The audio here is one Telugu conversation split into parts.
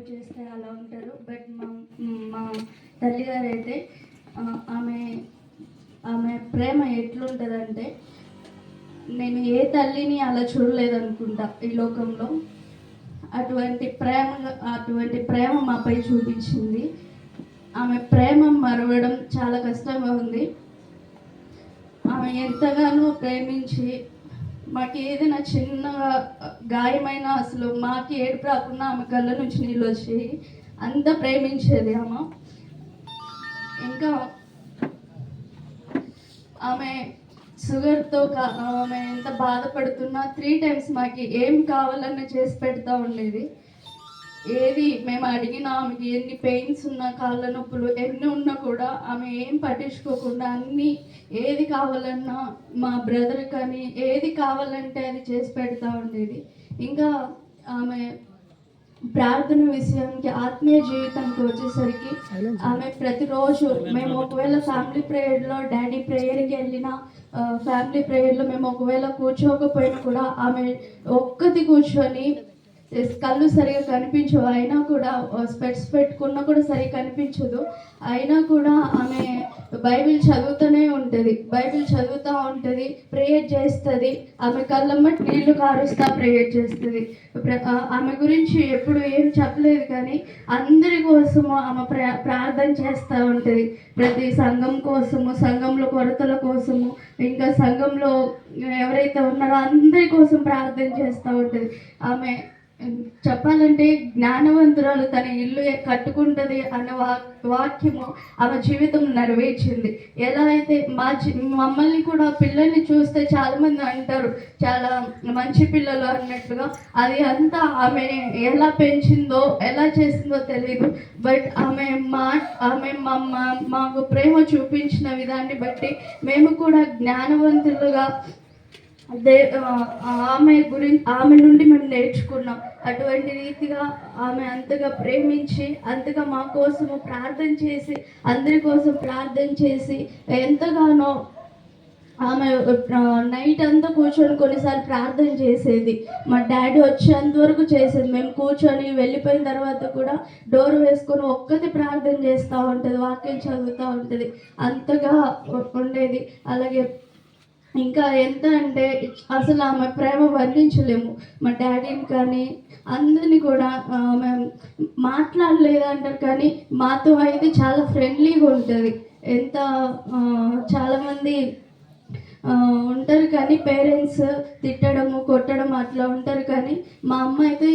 చేస్తే అలా ఉంటారు. బట్ మా తల్లిగారు అయితే ఆమె ఆమె ప్రేమ ఎట్లుంటుందంటే నేను ఏ తల్లిని అలా చూడలేదనుకుంటా ఈ లోకంలో. అటువంటి ప్రేమ మాపై చూపించింది. ఆమె ప్రేమ మరవడం చాలా కష్టంగా ఉంది. ఆమె ఎంతగానో ప్రేమించి మాకు ఏదైనా చిన్న గాయమైనా అసలు మాకు ఏడుపు రాకుండా ఆమె కళ్ళ నుంచి నీళ్ళు వచ్చేవి. అంత ప్రేమించేది ఆమె. ఇంకా ఆమె షుగర్తో ఆమె ఎంత బాధపడుతున్నా 3 times మాకు ఏం కావాలన్నా చేసి పెడతా ఉండేది. ఏది మేము అడిగినా ఆమెకి ఎన్ని పెయిన్స్ ఉన్నా, కాళ్ళ నొప్పులు ఎన్ని ఉన్నా కూడా ఆమె ఏం పట్టించుకోకుండా అన్నీ ఏది కావాలన్నా మా బ్రదర్ కానీ ఏది కావాలంటే అది చేసి పెడతా ఉండేది. ఇంకా ఆమె ప్రార్థన విషయానికి, ఆత్మీయ జీవితానికి వచ్చేసరికి ఆమె ప్రతిరోజు మేము ఒకవేళ ఫ్యామిలీ ప్రేయర్లో డాడీ ప్రేయర్కి వెళ్ళినా, ఫ్యామిలీ ప్రేయర్లో మేము ఒకవేళ కూర్చోకపోయినా కూడా ఆమె ఒక్కటి కూర్చొని కళ్ళు సరిగా కనిపించవు, అయినా కూడా స్పెట్స్ పెట్టుకున్నా కూడా సరిగా కనిపించదు, అయినా కూడా ఆమె బైబిల్ చదువుతూనే ఉంటుంది. బైబిల్ చదువుతూ ఉంటుంది, ప్రేయర్ చేస్తుంది. ఆమె కళ్ళమ్మటి నీళ్లు కారుస్తూ ప్రేయర్ చేస్తుంది. ఆమె గురించి ఎప్పుడు ఏం చెప్పలేదు, కానీ అందరి కోసము ఆమె ప్రార్థన చేస్తూ ఉంటుంది. ప్రతి సంఘం కోసము, సంఘంలో కొరతల కోసము, ఇంకా సంఘంలో ఎవరైతే ఉన్నారో అందరి కోసం ప్రార్థన చేస్తూ ఉంటుంది. ఆమె చెప్పాలంటే జ్ఞానవంతురాలు తన ఇల్లు కట్టుకుంటుంది అన్న వాక్యము ఆమె జీవితం నెరవేర్చింది. ఎలా అయితే మమ్మల్ని కూడా పిల్లల్ని చూస్తే చాలామంది అంటారు చాలా మంచి పిల్లలు అన్నట్టుగా. అది అంతా ఆమె ఎలా పెంచిందో ఎలా చేసిందో తెలియదు. బట్ ఆమె మాకు ప్రేమ చూపించిన విధాన్ని బట్టి మేము కూడా జ్ఞానవంతులుగా ఆమె నుండి మేము నేర్చుకున్నాం. అటువంటి రీతిగా ఆమె అంతగా ప్రేమించి, అంతగా మా కోసము ప్రార్థన చేసి, అందరి కోసం ప్రార్థన చేసి ఎంతగానో ఆమె నైట్ అంతా కూర్చొని కొన్నిసార్లు ప్రార్థన చేసేది. మా డాడీ వచ్చేంత వరకు చేసేది. మేము కూర్చొని వెళ్ళిపోయిన తర్వాత కూడా డోర్ వేసుకొని ఒక్కటి ప్రార్థన చేస్తూ ఉంటుంది, వాక్యం చదువుతూ ఉంటుంది. అంతగా ఉండేది. అలాగే ఇంకా ఎంత అంటే అసలు ఆమె ప్రేమ వర్ణించలేము. మా డాడీని కానీ అందరినీ కూడా మేము మాట్లాడలేదంటారు, కానీ మాతో అయితే చాలా ఫ్రెండ్లీగా ఉంటుంది. ఎంత చాలామంది ఉంటారు కానీ పేరెంట్స్ తిట్టడము, కొట్టడం అట్లా ఉంటారు, కానీ మా అమ్మ అయితే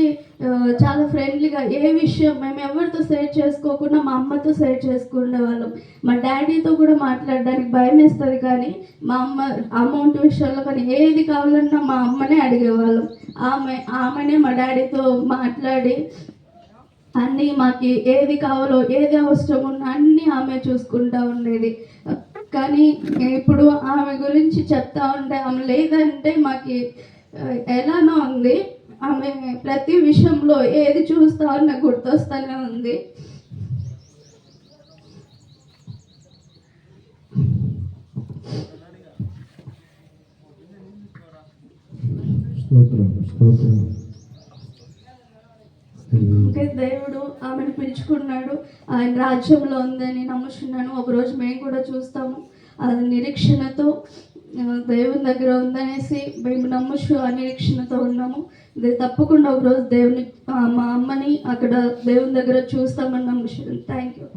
చాలా ఫ్రెండ్లీగా ఏ విషయం మేము ఎవరితో షేర్ చేసుకోకుండా మా అమ్మతో షేర్ చేసుకునే వాళ్ళం. మా డాడీతో కూడా మాట్లాడడానికి భయం వేస్తుంది, కానీ మా అమ్మ అమౌంట్ విషయంలో కానీ ఏది కావాలన్నా మా అమ్మనే అడిగేవాళ్ళం. ఆమెనే మా డాడీతో మాట్లాడి అన్నీ మాకు ఏది కావాలో ఏది అవసరం ఉన్నా అన్నీ ఆమె చూసుకుంటూ ఉండేది. కానీ ఇప్పుడు ఆమె గురించి చెప్తా ఉంటే ఆమె లేదంటే మాకు ఎలానో ఉంది. ఆమె ప్రతి విషయంలో ఏది చూస్తా ఉన్నా గుర్తొస్తూనే ఉంది. దేవుడు ఆమెను పిలుచుకున్నాడు. ఆయన రాజ్యంలో ఉందని నమ్ముచున్నాను. ఒకరోజు మేము కూడా చూస్తాము. అది నిరీక్షణతో దేవుని దగ్గర ఉందనేసి మేము నమ్ముచు ఆ నిరీక్షణతో ఉన్నాము. తప్పకుండా ఒకరోజు దేవుని మా అమ్మని అక్కడ దేవుని దగ్గర చూస్తామని నమ్ముచున్నాను. Thank you.